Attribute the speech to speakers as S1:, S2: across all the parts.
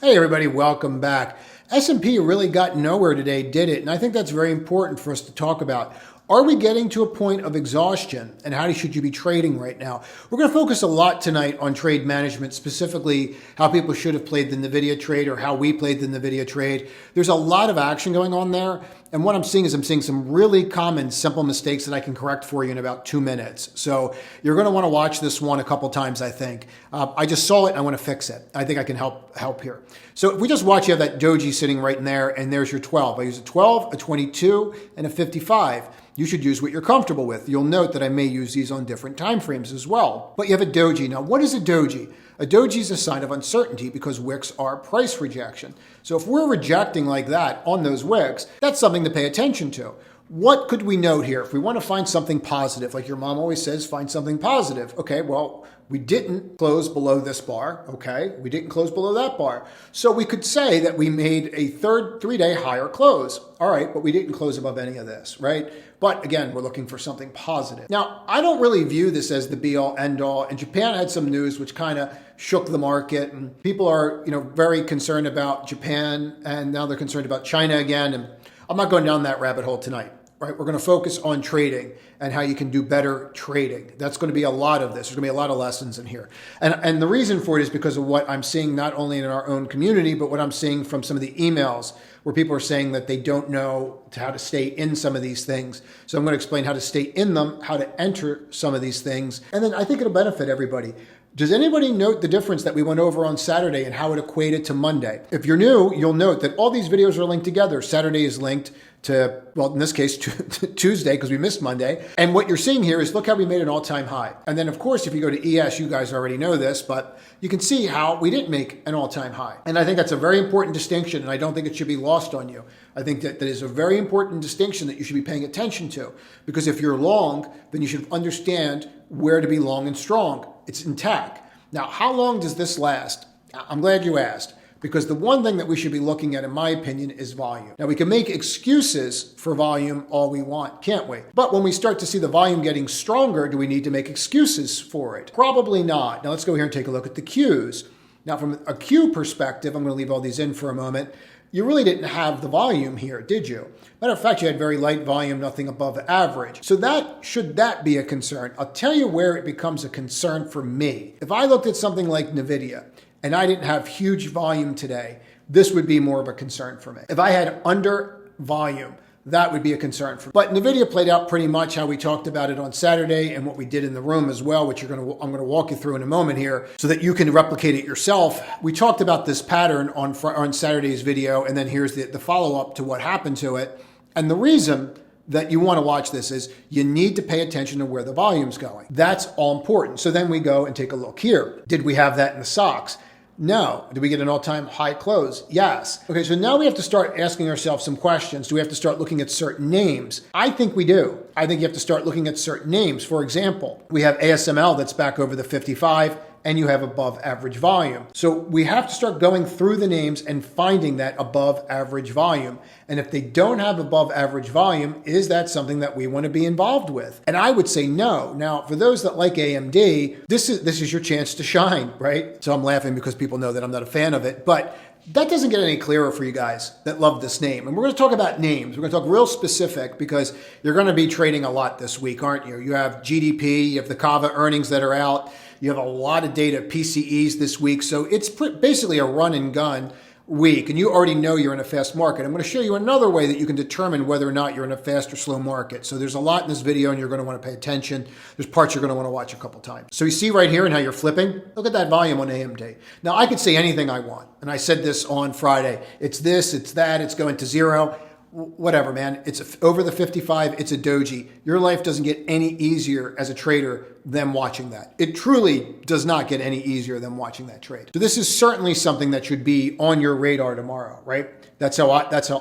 S1: Hey everybody, welcome back. S&P really got nowhere today, did it? And I think that's very important for us to talk about. Are we getting to a point of exhaustion, and how should you be trading right now? We're going to focus a lot tonight on trade management, specifically how people should have played the NVDA trade or how we played the NVDA trade. There's a lot of action going on there. And what I'm seeing some really common, simple mistakes that I can correct for you in about 2 minutes. So you're going to want to watch this one a couple times, I think. I just saw it and I want to fix it. I think I can help here. So if we just watch, you have that doji sitting right in there, and there's your 12. I use a 12, a 22, and a 55. You should use what you're comfortable with. You'll note that I may use these on different time frames as well. But you have a doji. Now, what is a doji? A doji is a sign of uncertainty because wicks are price rejection. So if we're rejecting like that on those wicks, that's something to pay attention to. What could we note here? If we want to find something positive, like your mom always says, find something positive. Okay, well, we didn't close below this bar. Okay, we didn't close below that bar. So we could say that we made a third 3-day higher close. All right, but we didn't close above any of this, right? But again, we're looking for something positive. Now, I don't really view this as the be-all, end-all. And Japan had some news which kind of shook the market, and people are, very concerned about Japan, and now they're concerned about China again. And I'm not going down that rabbit hole tonight. Right, we're going to focus on trading and how you can do better trading. That's going to be a lot of this. There's going to be a lot of lessons in here. And the reason for it is because of what I'm seeing not only in our own community, but what I'm seeing from some of the emails where people are saying that they don't know how to stay in some of these things. So I'm going to explain how to stay in them, how to enter some of these things. And then I think it'll benefit everybody. Does anybody note the difference that we went over on Saturday and how it equated to Monday? If you're new, you'll note that all these videos are linked together. Saturday is linked to, well, in this case, Tuesday, because we missed Monday. And what you're seeing here is, look how we made an all-time high. And then, of course, if you go to ES, you guys already know this, but you can see how we didn't make an all-time high. And I think that's a very important distinction, and I don't think it should be lost on you. I think that is a very important distinction that you should be paying attention to, because if you're long, then you should understand where to be long and strong. It's intact. Now, how long does this last? I'm glad you asked, because the one thing that we should be looking at, in my opinion, is volume. Now, we can make excuses for volume all we want, can't we? But when we start to see the volume getting stronger, do we need to make excuses for it? Probably not. Now, let's go here and take a look at the Qs. Now, from a Q perspective, I'm going to leave all these in for a moment. You really didn't have the volume here, did you? Matter of fact, you had very light volume, nothing above average. So should that be a concern? I'll tell you where it becomes a concern for me. If I looked at something like NVIDIA and I didn't have huge volume today, this would be more of a concern for me. If I had under volume, that would be a concern for me. But NVIDIA played out pretty much how we talked about it on Saturday and what we did in the room as well, which I'm going to walk you through in a moment here so that you can replicate it yourself. We talked about this pattern on Saturday's video, and then here's the follow-up to what happened to it. And the reason that you want to watch this is you need to pay attention to where the volume's going. That's all important. So then we go and take a look here. Did we have that in the stocks? No. Did we get an all-time high close? Yes. Okay, so now we have to start asking ourselves some questions. Do we have to start looking at certain names? I think we do. I think you have to start looking at certain names. For example, we have ASML that's back over the 55, and you have above average volume. So we have to start going through the names and finding that above average volume. And if they don't have above average volume, is that something that we want to be involved with? And I would say no. Now, for those that like AMD, this is your chance to shine, right? So I'm laughing because people know that I'm not a fan of it, but that doesn't get any clearer for you guys that love this name. And we're going to talk about names. We're going to talk real specific because you're going to be trading a lot this week, aren't you? You have GDP, you have the Kava earnings that are out. You have a lot of data, PCEs this week. So it's basically a run and gun week. And you already know you're in a fast market. I'm going to show you another way that you can determine whether or not you're in a fast or slow market. So there's a lot in this video and you're going to want to pay attention. There's parts you're going to want to watch a couple times. So you see right here and how you're flipping? Look at that volume on AMD. Now I could say anything I want. And I said this on Friday. It's this, it's that, it's going to zero. Whatever, man. It's over the 55. It's a doji. Your life doesn't get any easier as a trader than watching that. It truly does not get any easier than watching that trade. So this is certainly something that should be on your radar tomorrow, right? That's how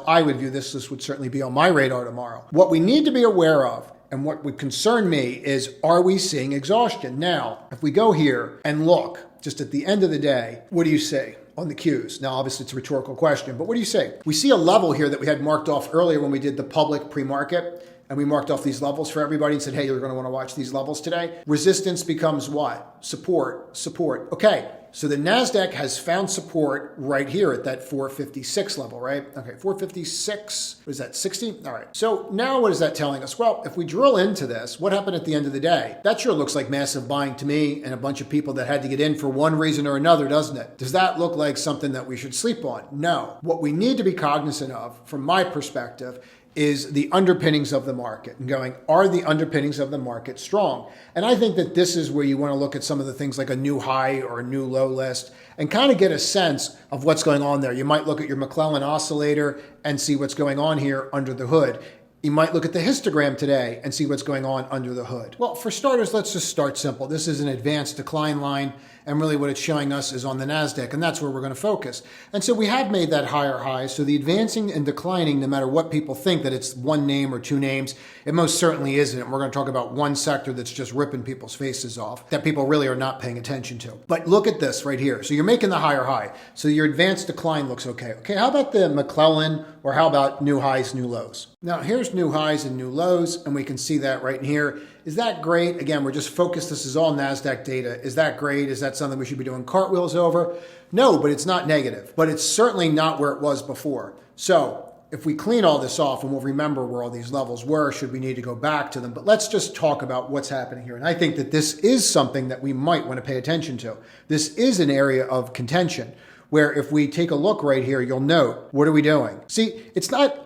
S1: I would view this. This would certainly be on my radar tomorrow. What we need to be aware of and what would concern me is, are we seeing exhaustion? Now, if we go here and look, just at the end of the day, what do you see on the Qs? Now, obviously, it's a rhetorical question, but what do you say? We see a level here that we had marked off earlier when we did the public pre-market, and we marked off these levels for everybody and said, hey, you're going to want to watch these levels today. Resistance becomes what? Support. Okay, So the NASDAQ has found support right here at that 456 level, right? Okay, 456, what is that, 60? All right. So now what is that telling us? Well, if we drill into this, what happened at the end of the day? That sure looks like massive buying to me and a bunch of people that had to get in for one reason or another, doesn't it? Does that look like something that we should sleep on? No. What we need to be cognizant of, from my perspective, is the underpinnings of the market and going, are the underpinnings of the market strong? And I think that this is where you want to look at some of the things like a new high or a new low list and kind of get a sense of what's going on there. You might look at your McClellan oscillator and see what's going on here under the hood. You might look at the histogram today and see what's going on under the hood. Well, for starters, let's just start simple. This is an advanced decline line, and really what it's showing us is on the NASDAQ, and that's where we're going to focus. And so we have made that higher high, so the advancing and declining, no matter what people think that it's one name or two names, it most certainly isn't. And we're going to talk about one sector that's just ripping people's faces off, that people really are not paying attention to. But look at this right here. So you're making the higher high. So your advanced decline looks okay. Okay, how about the McClellan, or how about new highs, new lows? Now here's new highs and new lows, and we can see that right in here. Is that great? Again, we're just focused. This is all NASDAQ data. Is that great? Is that something we should be doing cartwheels over? No, but it's not negative. But it's certainly not where it was before. So if we clean all this off and we'll remember where all these levels were, should we need to go back to them. But let's just talk about what's happening here. And I think that this is something that we might want to pay attention to. This is an area of contention, where if we take a look right here, you'll note, what are we doing? See,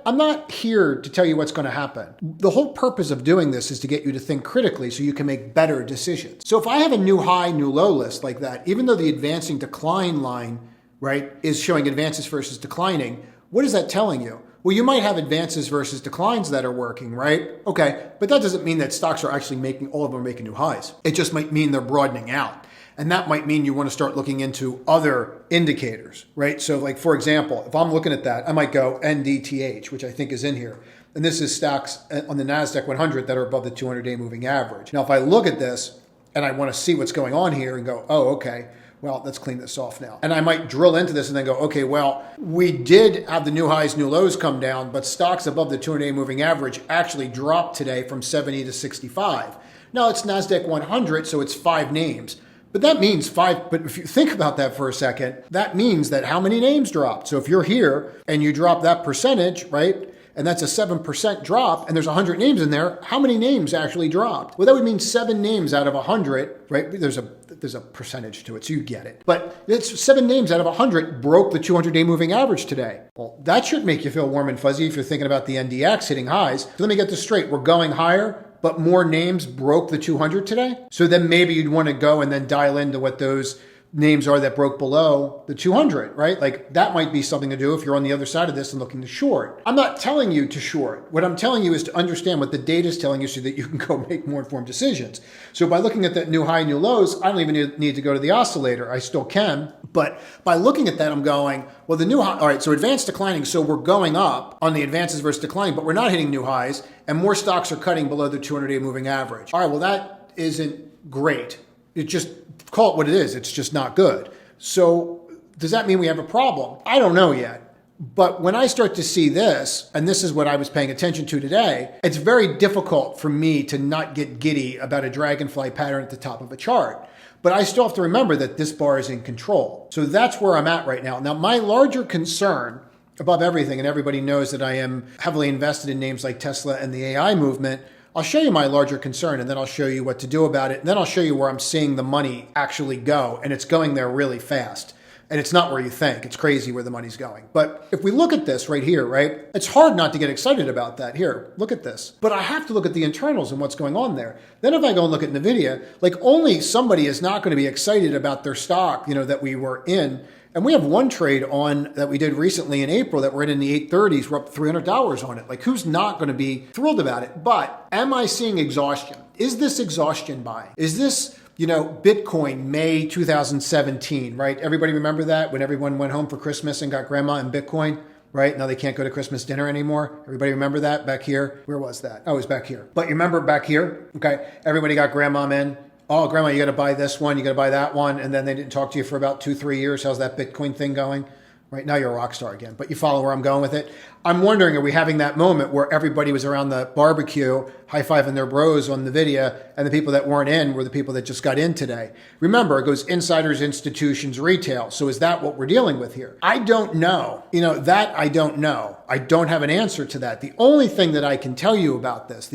S1: I'm not here to tell you what's going to happen. The whole purpose of doing this is to get you to think critically so you can make better decisions. So if I have a new high, new low list like that, even though the advancing decline line, right, is showing advances versus declining, what is that telling you? Well, you might have advances versus declines that are working, right? Okay, but that doesn't mean that stocks are actually all of them are making new highs. It just might mean they're broadening out. And that might mean you want to start looking into other indicators, right? So like, for example, if I'm looking at that, I might go NDTH, which I think is in here. And this is stocks on the NASDAQ 100 that are above the 200-day moving average. Now, if I look at this and I want to see what's going on here and go, oh, okay, well, let's clean this off now. And I might drill into this and then go, okay, well, we did have the new highs, new lows come down, but stocks above the 200-day moving average actually dropped today from 70 to 65. Now, it's NASDAQ 100, so it's 5 names. But that means 5, but if you think about that for a second, that means that how many names dropped? So if you're here and you drop that percentage, right, and that's a 7% drop, and there's 100 names in there, how many names actually dropped? Well, that would mean 7 names out of 100, right? There's a percentage to it, so you get it. But it's 7 names out of 100 broke the 200-day moving average today. Well, that should make you feel warm and fuzzy if you're thinking about the NDX hitting highs. So let me get this straight. We're going higher, but more names broke the 200 today. So then maybe you'd want to go and then dial into what those names are that broke below the 200, right? Like that might be something to do if you're on the other side of this and looking to short. I'm not telling you to short. What I'm telling you is to understand what the data is telling you so that you can go make more informed decisions. So by looking at that new high, new lows, I don't even need to go to the oscillator. I still can. But by looking at that, I'm going, well, the new high, all right, so advanced declining. So we're going up on the advances versus declining, but we're not hitting new highs and more stocks are cutting below the 200-day moving average. All right, well, that isn't great. It just, call it what it is. It's just not good. So does that mean we have a problem? I don't know yet. But when I start to see this, and this is what I was paying attention to today, it's very difficult for me to not get giddy about a dragonfly pattern at the top of a chart. But I still have to remember that this bar is in control. So that's where I'm at right now. Now, my larger concern above everything, and everybody knows that I am heavily invested in names like Tesla and the AI movement, I'll show you my larger concern and then I'll show you what to do about it. And then I'll show you where I'm seeing the money actually go. And it's going there really fast. And it's not where you think. It's crazy where the money's going. But if we look at this right here, right, it's hard not to get excited about that. Here, look at this. But I have to look at the internals and what's going on there. Then if I go and look at NVDA, like only somebody is not going to be excited about their stock, that we were in. And we have one trade on that we did recently in April that we're in the 830s. We're up $300 on it. Like who's not going to be thrilled about it? But am I seeing exhaustion? Is this exhaustion buying? Is this, Bitcoin, May 2017, right? Everybody remember that when everyone went home for Christmas and got grandma in Bitcoin, right? Now they can't go to Christmas dinner anymore. Everybody remember that back here? Where was that? Oh, it was back here. But you remember back here? Okay. Everybody got grandma in. Oh, grandma, you got to buy this one. You got to buy that one. And then they didn't talk to you for about 2-3 years. How's that Bitcoin thing going? Right now you're a rock star again, but you follow where I'm going with it. I'm wondering, are we having that moment where everybody was around the barbecue, high-fiving their bros on the video, and the people that weren't in were the people that just got in today? Remember, it goes insiders, institutions, retail. So is that what we're dealing with here? I don't know. That I don't know. I don't have an answer to that. The only thing that I can tell you about this,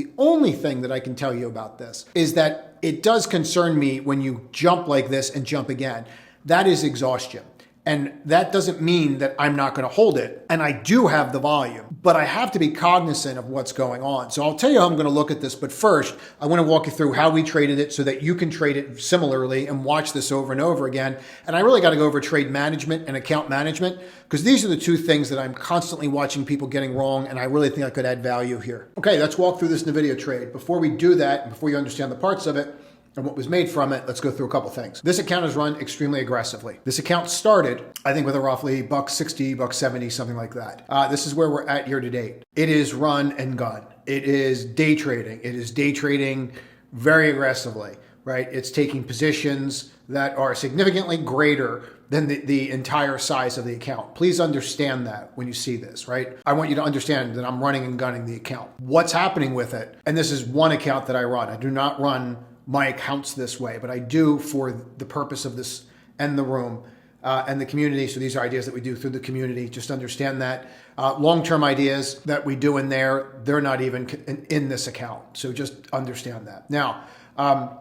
S1: is that it does concern me when you jump like this and jump again. That is exhaustion. And that doesn't mean that I'm not going to hold it. And I do have the volume, but I have to be cognizant of what's going on. So I'll tell you how I'm going to look at this. But first, I want to walk you through how we traded it so that you can trade it similarly and watch this over and over again. And I really got to go over trade management and account management, because these are the two things that I'm constantly watching people getting wrong. And I really think I could add value here. Okay, let's walk through this NVDA trade. Before we do that, and before you understand the parts of it, and what was made from it, let's go through a couple things. This account is run extremely aggressively. This account started, I think, with a roughly $1.60, $1.70, something like that. This is where we're at year to date. It is run and gun. It is day trading. It is day trading very aggressively, right? It's taking positions that are significantly greater than the entire size of the account. Please understand that when you see this, right? I want you to understand that I'm running and gunning the account. What's happening with it? And this is one account that I run. I do not run my accounts this way, but I do for the purpose of this and the room and the community. So these are ideas that we do through the community. Just understand that. Long-term ideas that we do in there, they're not even in this account. So just understand that. Now,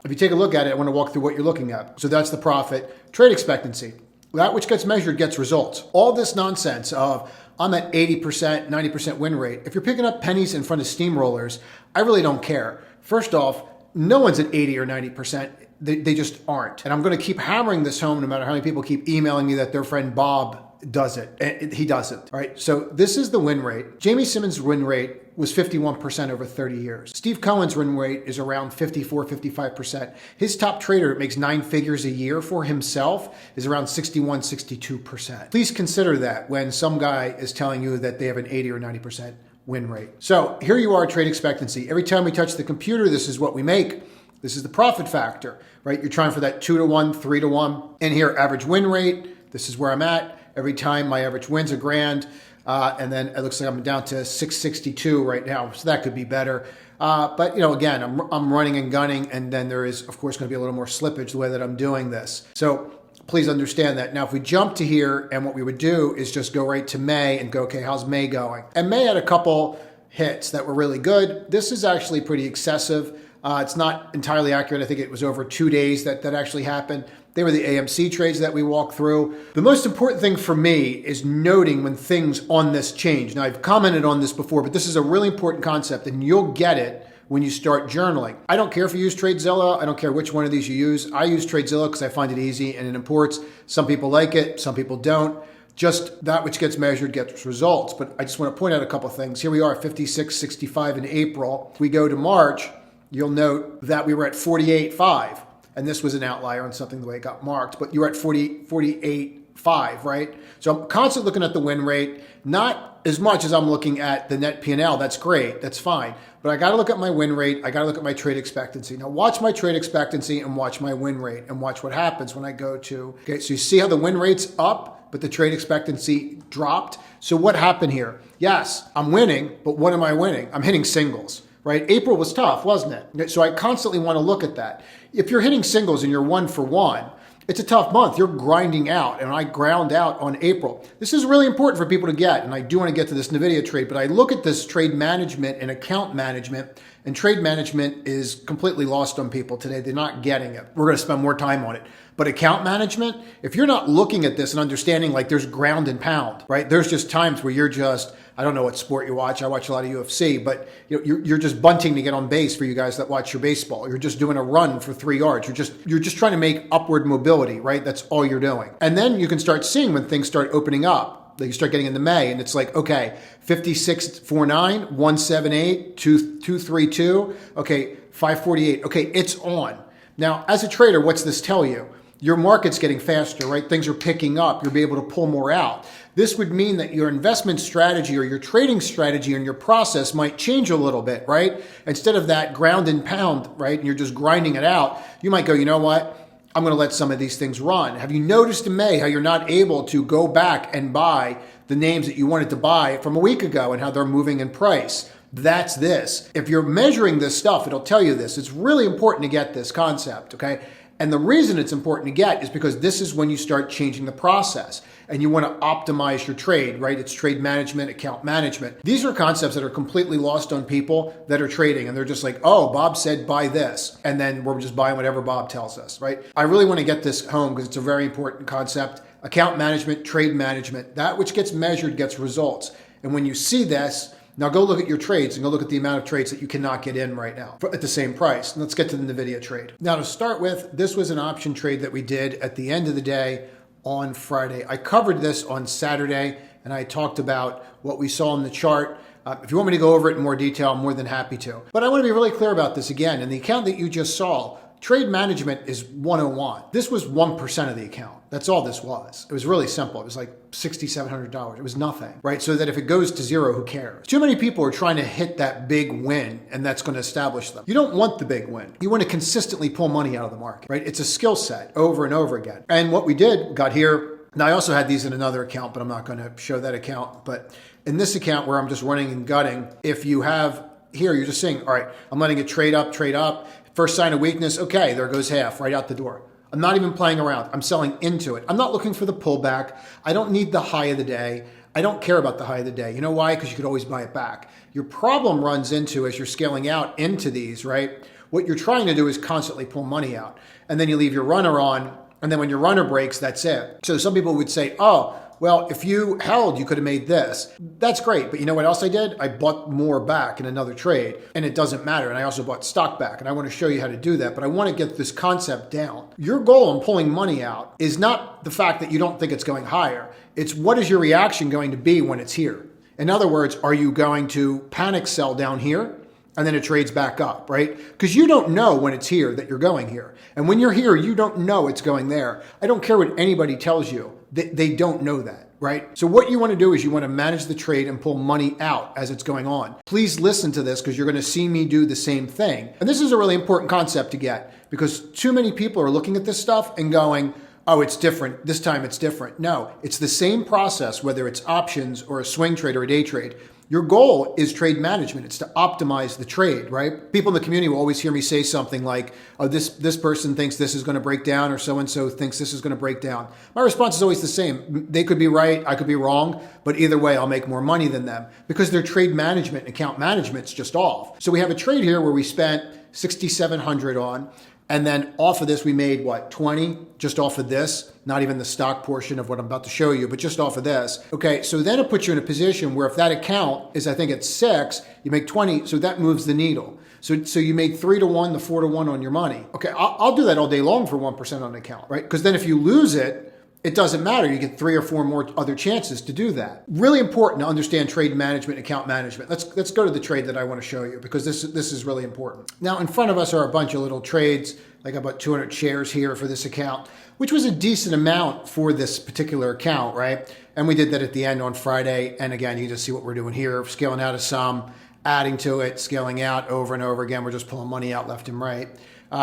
S1: if you take a look at it, I want to walk through what you're looking at. So that's the profit. Trade expectancy. That which gets measured gets results. All this nonsense of I'm at 80%, 90% win rate. If you're picking up pennies in front of steamrollers, I really don't care. First off, no one's at 80 or 90%. They just aren't. And I'm going to keep hammering this home no matter how many people keep emailing me that their friend Bob does it. He doesn't. All right. So this is the win rate. Jamie Simmons' win rate was 51% over 30 years. Steve Cohen's win rate is around 54, 55%. His top trader that makes 9 figures a year for himself is around 61, 62%. Please consider that when some guy is telling you that they have an 80 or 90% win rate. So here you are, trade expectancy. Every time we touch the computer, this is what we make. This is the profit factor, right? You're trying for that 2 to 1, 3 to 1. And here, average win rate. This is where I'm at. Every time my average wins $1,000. And then it looks like I'm down to 662 right now. So that could be better. But again, I'm running and gunning. And then there is, of course, going to be a little more slippage the way that I'm doing this. So please understand that. Now, if we jump to here, and what we would do is just go right to May and go, okay, how's May going? And May had a couple hits that were really good. This is actually pretty excessive. It's not entirely accurate. I think it was over 2 days that actually happened. They were the AMC trades that we walked through. The most important thing for me is noting when things on this change. Now, I've commented on this before, but this is a really important concept, and you'll get it when you start journaling. I don't care if you use TradeZilla. I don't care which one of these you use. I use TradeZilla because I find it easy and it imports. Some people like it, some people don't. Just that which gets measured gets results. But I just want to point out a couple of things. Here we are, 56.65 in April. If we go to March, you'll note that we were at 48.5. And this was an outlier on something the way it got marked. But you were at 48.5, right? So I'm constantly looking at the win rate, not as much as I'm looking at the net P&L. That's great. That's fine. But I got to look at my win rate. I got to look at my trade expectancy. Now watch my trade expectancy and watch my win rate and watch what happens when I go to, okay, so you see how the win rate's up, but the trade expectancy dropped. So what happened here? Yes, I'm winning, but what am I winning? I'm hitting singles, right? April was tough, wasn't it? So I constantly want to look at that. If you're hitting singles and you're 1 for 1, it's a tough month. You're grinding out, and I ground out on April. This is really important for people to get, and I do want to get to this NVIDIA trade, but I look at this trade management and account management, and trade management is completely lost on people today. They're not getting it. We're going to spend more time on it. But account management, if you're not looking at this and understanding like there's ground and pound, right? There's just times where you're just, I don't know what sport you watch. I watch a lot of UFC, but you're just bunting to get on base for you guys that watch your baseball. You're just doing a run for 3 yards. You're just trying to make upward mobility, right? That's all you're doing. And then you can start seeing when things start opening up. Like you start getting into May and it's like, okay, 56.49, 178, 232, okay, 548. Okay, it's on. Now, as a trader, what's this tell you? Your market's getting faster, right? Things are picking up. You'll be able to pull more out. This would mean that your investment strategy or your trading strategy and your process might change a little bit, right? Instead of that ground and pound, right, and you're just grinding it out, you might go, you know what? I'm going to let some of these things run. Have you noticed in May how you're not able to go back and buy the names that you wanted to buy from a week ago and how they're moving in price? That's this. If you're measuring this stuff, it'll tell you this. It's really important to get this concept, okay? And the reason it's important to get is because this is when you start changing the process and you want to optimize your trade, right? It's trade management, account management. These are concepts that are completely lost on people that are trading, and they're just like, oh, Bob said buy this, and then we're just buying whatever Bob tells us, right? I really want to get this home because it's a very important concept. Account management, trade management, that which gets measured gets results. And when you see this, now go look at your trades and go look at the amount of trades that you cannot get in right now at the same price. And let's get to the NVDA trade. Now to start with, this was an option trade that we did at the end of the day on Friday. I covered this on Saturday and I talked about what we saw in the chart. If you want me to go over it in more detail, I'm more than happy to. But I want to be really clear about this again. In the account that you just saw, trade management is 101. This was 1% of the account. That's all this was. It was really simple. It was like $6,700. It was nothing, right? So that if it goes to zero, who cares? Too many people are trying to hit that big win, and that's going to establish them. You don't want the big win. You want to consistently pull money out of the market, right? It's a skill set over and over again. And what we did, got here. Now I also had these in another account, but I'm not going to show that account. But in this account where I'm just running and gutting, if you have here, you're just saying, all right, I'm letting it trade up, trade up. First sign of weakness, okay, there goes half right out the door. I'm not even playing around. I'm selling into it. I'm not looking for the pullback. I don't need the high of the day. I don't care about the high of the day. You know why? Because you could always buy it back. Your problem runs into, as you're scaling out into these, right? What you're trying to do is constantly pull money out. And then you leave your runner on. And then when your runner breaks, that's it. So some people would say, oh, well, if you held, you could have made this. That's great. But you know what else I did? I bought more back in another trade, and it doesn't matter. And I also bought stock back, and I want to show you how to do that. But I want to get this concept down. Your goal in pulling money out is not the fact that you don't think it's going higher. It's what is your reaction going to be when it's here? In other words, are you going to panic sell down here? And then it trades back up, right? Because you don't know when it's here that you're going here. And when you're here, you don't know it's going there. I don't care what anybody tells you. They don't know that, right? So what you want to do is you want to manage the trade and pull money out as it's going on. Please listen to this because you're going to see me do the same thing. And this is a really important concept to get because too many people are looking at this stuff and going, oh, it's different. This time it's different. No, it's the same process, whether it's options or a swing trade or a day trade. Your goal is trade management. It's to optimize the trade, right? People in the community will always hear me say something like, oh, this person thinks this is going to break down or so-and-so thinks this is going to break down. My response is always the same. They could be right, I could be wrong, but either way, I'll make more money than them because their trade management and account management's just off. So we have a trade here where we spent $6,700 on, and then off of this, we made what, 20 just off of this, not even the stock portion of what I'm about to show you, but just off of this. Okay, so then it puts you in a position where if that account is, I think it's 6, you make 20, so that moves the needle. So you made 3 to 1 to 4 to 1 on your money. Okay, I'll do that all day long for 1% on an account, right? Because then if you lose it, it doesn't matter. You get 3 or 4 more other chances to do that. Really important to understand trade management, account management. Let's go to the trade that I want to show you because this is really important. Now in front of us are a bunch of little trades, like about 200 shares here for this account, which was a decent amount for this particular account, right? And we did that at the end on Friday. And again, you just see what we're doing here, scaling out of some, adding to it, scaling out over and over again. We're just pulling money out left and right.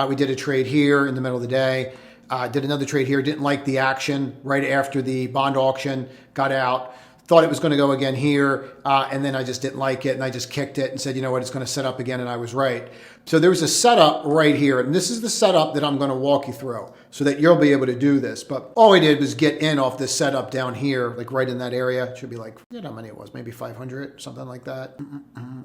S1: We did a trade here in the middle of the day. Did another trade here, didn't like the action right after the bond auction, got out, thought it was going to go again here, and then I just didn't like it, and I just kicked it and said, you know what, it's going to set up again, and I was right. So there was a setup right here, and this is the setup that I'm going to walk you through so that you'll be able to do this. But all I did was get in off this setup down here, like right in that area. It should be like, I don't know how many it was, maybe 500, something like that.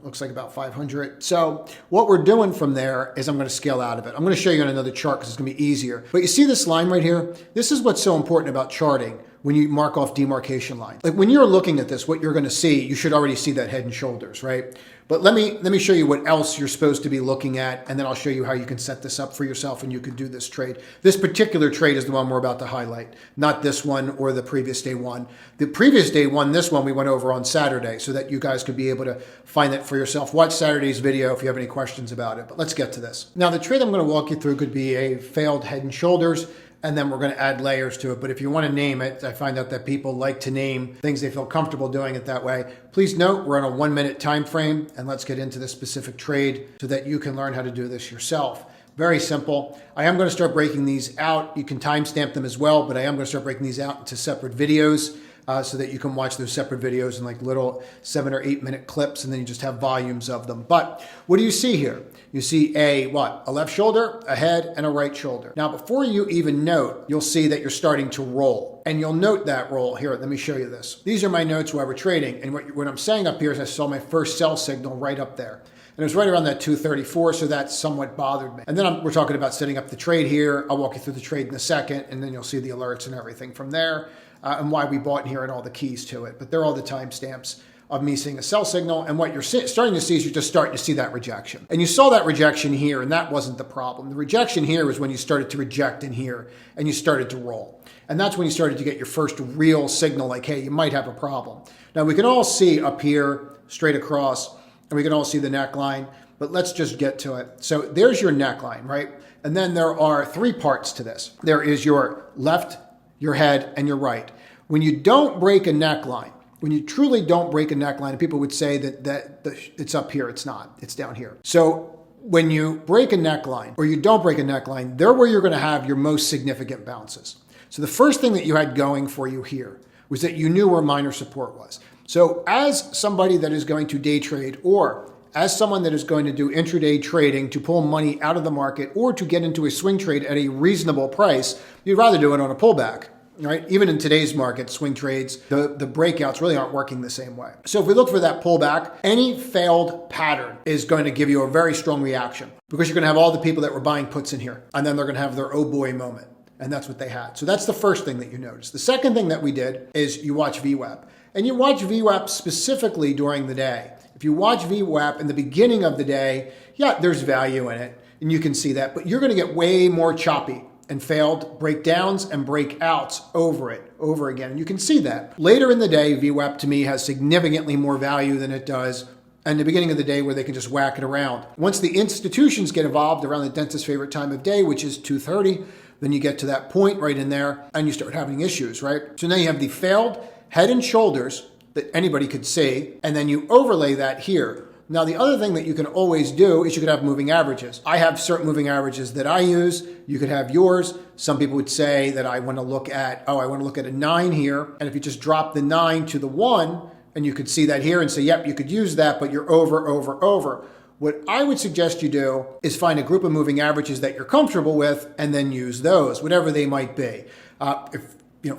S1: Looks like about 500. So what we're doing from there is I'm going to scale out of it. I'm going to show you on another chart because it's going to be easier. But you see this line right here? This is what's so important about charting when you mark off demarcation lines. Like when you're looking at this, what you're going to see, you should already see that head and shoulders, right? But let me show you what else you're supposed to be looking at, and then I'll show you how you can set this up for yourself and you can do this trade. This particular trade is the one we're about to highlight, not this one or the previous day one. The previous day one, this one we went over on Saturday so that you guys could be able to find that for yourself. Watch Saturday's video if you have any questions about it, but let's get to this. Now the trade I'm going to walk you through could be a failed head and shoulders, and then we're going to add layers to it. But if you want to name it, I find out that people like to name things they feel comfortable doing it that way. Please note we're on a 1-minute time frame, and let's get into this specific trade so that you can learn how to do this yourself. Very simple. I am going to start breaking these out. You can timestamp them as well, but I am going to start breaking these out into separate videos so that you can watch those separate videos in like little 7 or 8 minute clips, and then you just have volumes of them. But what do you see here? You see a left shoulder, a head, and a right shoulder. Now, before you even note, you'll see that you're starting to roll. And you'll note that roll here. Let me show you this. These are my notes while we're trading. And what I'm saying up here is I saw my first sell signal right up there. And it was right around that 234, so that somewhat bothered me. And then we're talking about setting up the trade here. I'll walk you through the trade in a second, and then you'll see the alerts and everything from there, and why we bought here and all the keys to it. But they're all the timestamps of me seeing a sell signal. And what you're starting to see is you're just starting to see that rejection. And you saw that rejection here, and that wasn't the problem. The rejection here was when you started to reject in here, and you started to roll. And that's when you started to get your first real signal like, hey, you might have a problem. Now, we can all see up here, straight across, and we can all see the neckline, but let's just get to it. So there's your neckline, right? And then there are 3 parts to this. There is your left, your head, and your right. When you don't break a neckline, when you truly don't break a neckline, and people would say that it's up here, it's not, it's down here. So when you break a neckline or you don't break a neckline, they're where you're going to have your most significant bounces. So the first thing that you had going for you here was that you knew where minor support was. So as somebody that is going to day trade, or as someone that is going to do intraday trading to pull money out of the market or to get into a swing trade at a reasonable price, you'd rather do it on a pullback, right? Even in today's market, swing trades, the breakouts really aren't working the same way. So if we look for that pullback, any failed pattern is going to give you a very strong reaction, because you're going to have all the people that were buying puts in here, and then they're going to have their oh boy moment. And that's what they had. So that's the first thing that you notice. The second thing that we did is you watch VWAP. And you watch VWAP specifically during the day. If you watch VWAP in the beginning of the day, yeah, there's value in it, and you can see that. But you're going to get way more choppy and failed breakdowns and breakouts over again. And you can see that. Later in the day, VWAP to me has significantly more value than it does in the beginning of the day, where they can just whack it around. Once the institutions get involved around the dentist's favorite time of day, which is 2:30, then you get to that point right in there and you start having issues, right? So now you have the failed head and shoulders that anybody could see, and then you overlay that here. Now, the other thing that you can always do is you could have moving averages. I have certain moving averages that I use. You could have yours. Some people would say that I want to look at a 9 here. And if you just drop the 9 to the 1, and you could see that here and say, yep, you could use that, but you're over. What I would suggest you do is find a group of moving averages that you're comfortable with, and then use those, whatever they might be.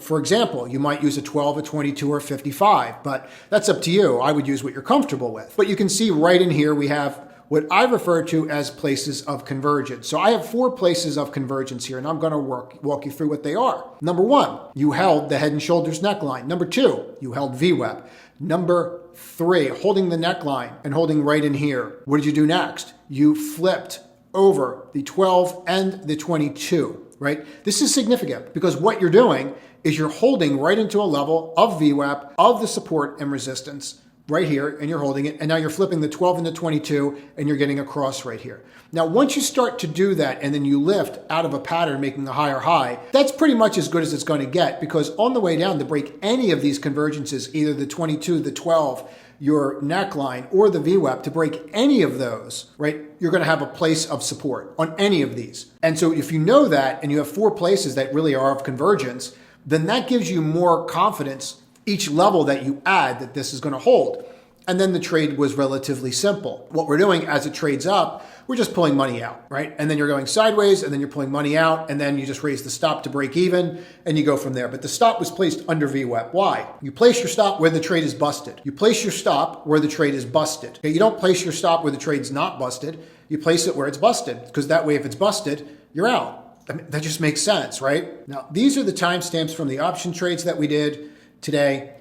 S1: For example, you might use a 12, a 22, or a 55, but that's up to you. I would use what you're comfortable with. But you can see right in here, we have what I refer to as places of convergence. So I have 4 places of convergence here, and I'm going to walk you through what they are. Number 1, you held the head and shoulders neckline. Number 2, you held VWAP. Number 3, holding the neckline and holding right in here. What did you do next? You flipped over the 12 and the 22, right? This is significant because what you're doing is you're holding right into a level of VWAP, of the support and resistance right here, and you're holding it, and now you're flipping the 12 and the 22, and you're getting a cross right here. Now, once you start to do that, and then you lift out of a pattern making a higher high, that's pretty much as good as it's going to get, because on the way down to break any of these convergences, either the 22, the 12, your neckline, or the VWAP, to break any of those, right, you're going to have a place of support on any of these. And so if you know that, and you have 4 places that really are of convergence, then that gives you more confidence each level that you add that this is going to hold. And then the trade was relatively simple. What we're doing as it trades up, we're just pulling money out, right? And then you're going sideways, and then you're pulling money out, and then you just raise the stop to break even, and you go from there. But the stop was placed under VWAP. Why? You place your stop where the trade is busted. You place your stop where the trade is busted. Okay, you don't place your stop where the trade's not busted. You place it where it's busted, because that way if it's busted, you're out. I mean, that just makes sense, right? Now, these are the timestamps from the option trades that we did today.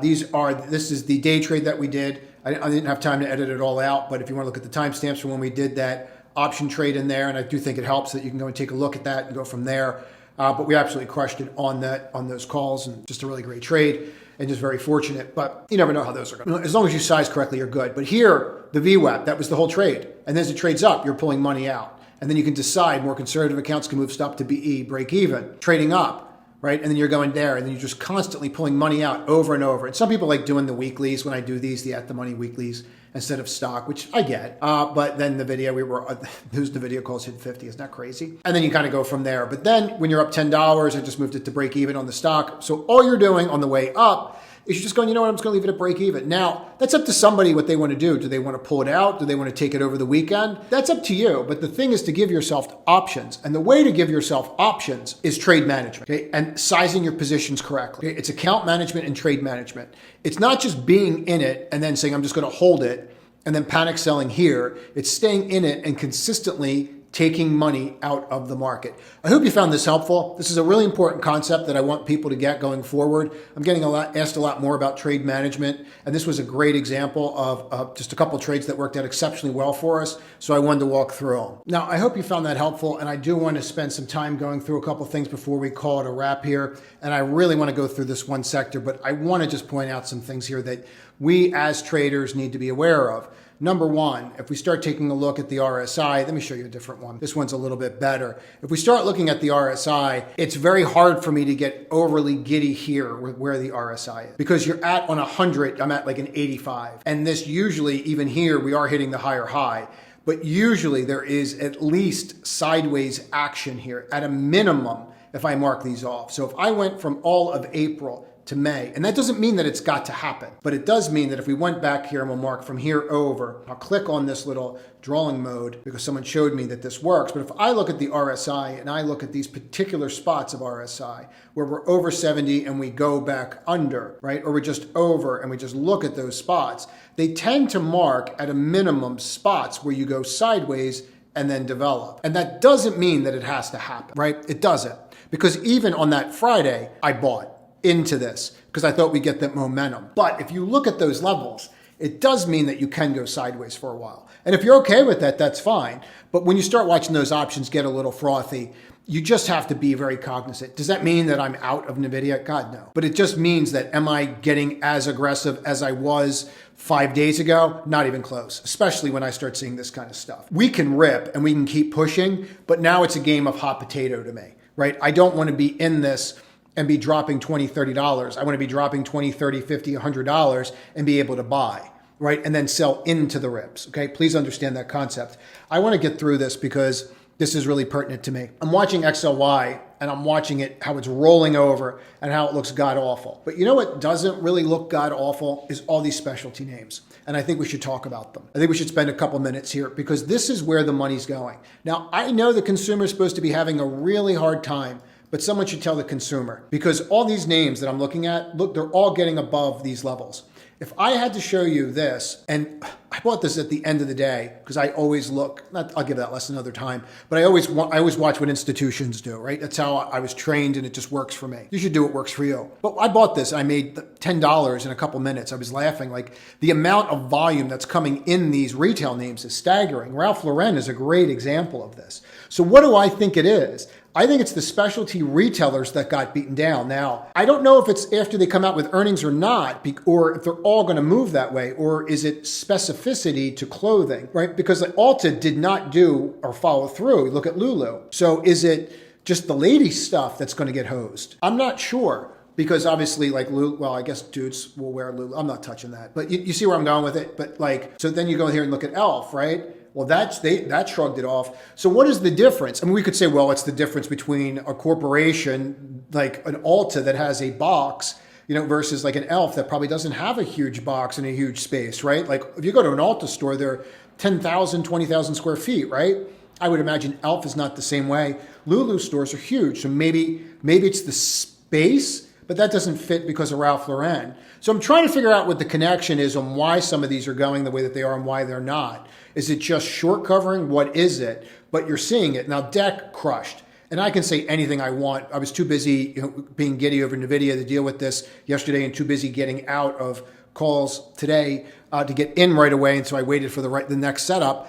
S1: This is the day trade that we did. I didn't have time to edit it all out, but if you want to look at the timestamps from when we did that option trade in there, and I do think it helps that you can go and take a look at that and go from there. But we absolutely crushed it on those calls, and just a really great trade, and just very fortunate. But you never know how those are going. As long as you size correctly, you're good. But here, the VWAP, that was the whole trade. And as it trades up, you're pulling money out. And then you can decide, more conservative accounts can move stop to BE, break even. Trading up, right? And then you're going there, and then you're just constantly pulling money out over and over. And some people like doing the weeklies when I do these, the at the money weeklies instead of stock, which I get. But then the video the video calls hit 50. Isn't that crazy? And then you kind of go from there. But then when you're up $10, I just moved it to break even on the stock. So all you're doing on the way up is you're just going, you know what, I'm just going to leave it at break even. Now, that's up to somebody what they want to do. Do they want to pull it out? Do they want to take it over the weekend? That's up to you. But the thing is to give yourself options. And the way to give yourself options is trade management, okay? And sizing your positions correctly. Okay? It's account management and trade management. It's not just being in it and then saying, I'm just going to hold it and then panic selling here. It's staying in it and consistently taking money out of the market. I hope you found this helpful. This is a really important concept that I want people to get going forward. I'm getting asked a lot more about trade management, and this was a great example of just a couple trades that worked out exceptionally well for us, so I wanted to walk through them. Now, I hope you found that helpful, and I do want to spend some time going through a couple things before we call it a wrap here, and I really want to go through this one sector, but I want to just point out some things here that we as traders need to be aware of. Number one, if we start taking a look at the RSI, let me show you a different one. This one's a little bit better. If we start looking at the RSI, it's very hard for me to get overly giddy here with where the RSI is because you're at on 100, I'm at like an 85. And this usually, even here, we are hitting the higher high. But usually there is at least sideways action here at a minimum if I mark these off. So if I went from all of April to May. And that doesn't mean that it's got to happen, but it does mean that if we went back here and we'll mark from here over, I'll click on this little drawing mode because someone showed me that this works. But if I look at the RSI and I look at these particular spots of RSI where we're over 70 and we go back under, right? Or we're just over and we just look at those spots, they tend to mark at a minimum spots where you go sideways and then develop. And that doesn't mean that it has to happen, right? It doesn't. Because even on that Friday, I bought into this because I thought we'd get that momentum. But if you look at those levels, it does mean that you can go sideways for a while. And if you're okay with that, that's fine. But when you start watching those options get a little frothy, you just have to be very cognizant. Does that mean that I'm out of NVIDIA? God, no. But it just means that am I getting as aggressive as I was 5 days ago? Not even close, especially when I start seeing this kind of stuff. We can rip and we can keep pushing, but now it's a game of hot potato to me, right? I don't want to be in this and be dropping $20, $30. I want to be dropping $20, $30, $50, $100 and be able to buy, right? And then sell into the rips, okay? Please understand that concept. I want to get through this because this is really pertinent to me. I'm watching XLY and I'm watching it, how it's rolling over and how it looks god-awful. But you know what doesn't really look god-awful is all these specialty names. And I think we should talk about them. I think we should spend a couple minutes here because this is where the money's going. Now, I know the consumer is supposed to be having a really hard time, but someone should tell the consumer because all these names that I'm looking at, look, they're all getting above these levels. If I had to show you this, and I bought this at the end of the day because I always look, I'll give that lesson another time, but I always watch what institutions do, right? That's how I was trained and it just works for me. You should do what works for you. But I bought this, I made $10 in a couple minutes. I was laughing, like the amount of volume that's coming in these retail names is staggering. Ralph Lauren is a great example of this. So what do I think it is? I think it's the specialty retailers that got beaten down. Now, I don't know if it's after they come out with earnings or not, or if they're all going to move that way, or is it specificity to clothing, right? Because Ulta did not do or follow through. Look at Lulu. So is it just the lady stuff that's going to get hosed? I'm not sure. Because obviously, like Lulu, well, I guess dudes will wear Lulu. I'm not touching that. But you see where I'm going with it? But like, so then you go here and look at Elf, right? Well, that shrugged it off. So what is the difference? I mean, we could say, well, it's the difference between a corporation like an Ulta that has a box, versus like an Elf that probably doesn't have a huge box and a huge space, right? Like if you go to an Ulta store, they're 10,000, 20,000 square feet, right? I would imagine Elf is not the same way. Lulu stores are huge. So maybe it's the space, but that doesn't fit because of Ralph Lauren. So I'm trying to figure out what the connection is on why some of these are going the way that they are and why they're not. Is it just short covering? What is it? But you're seeing it. Now, DEC crushed. And I can say anything I want. I was too busy being giddy over NVIDIA to deal with this yesterday and too busy getting out of calls today to get in right away. And so I waited for the next setup.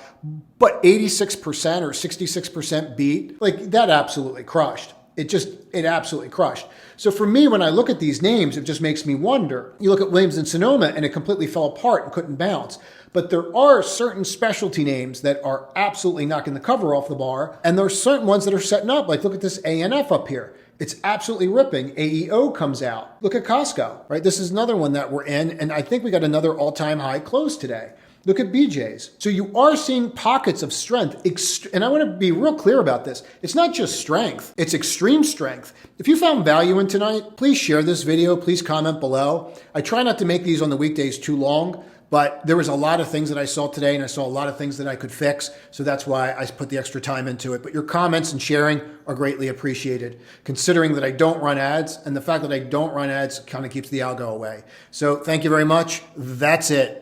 S1: But 86% or 66% beat, like that absolutely crushed. it absolutely crushed. So for me, when I look at these names, it just makes me wonder. You look at Williams and Sonoma and it completely fell apart and couldn't bounce. But there are certain specialty names that are absolutely knocking the cover off the bar. And there are certain ones that are setting up. Like look at this ANF up here. It's absolutely ripping. AEO comes out. Look at Costco, right? This is another one that we're in. And I think we got another all-time high close today. Look at BJ's. So you are seeing pockets of strength. And I want to be real clear about this. It's not just strength. It's extreme strength. If you found value in tonight, please share this video. Please comment below. I try not to make these on the weekdays too long, but there was a lot of things that I saw today and I saw a lot of things that I could fix. So that's why I put the extra time into it. But your comments and sharing are greatly appreciated, considering that I don't run ads. And the fact that I don't run ads kind of keeps the algo away. So thank you very much. That's it.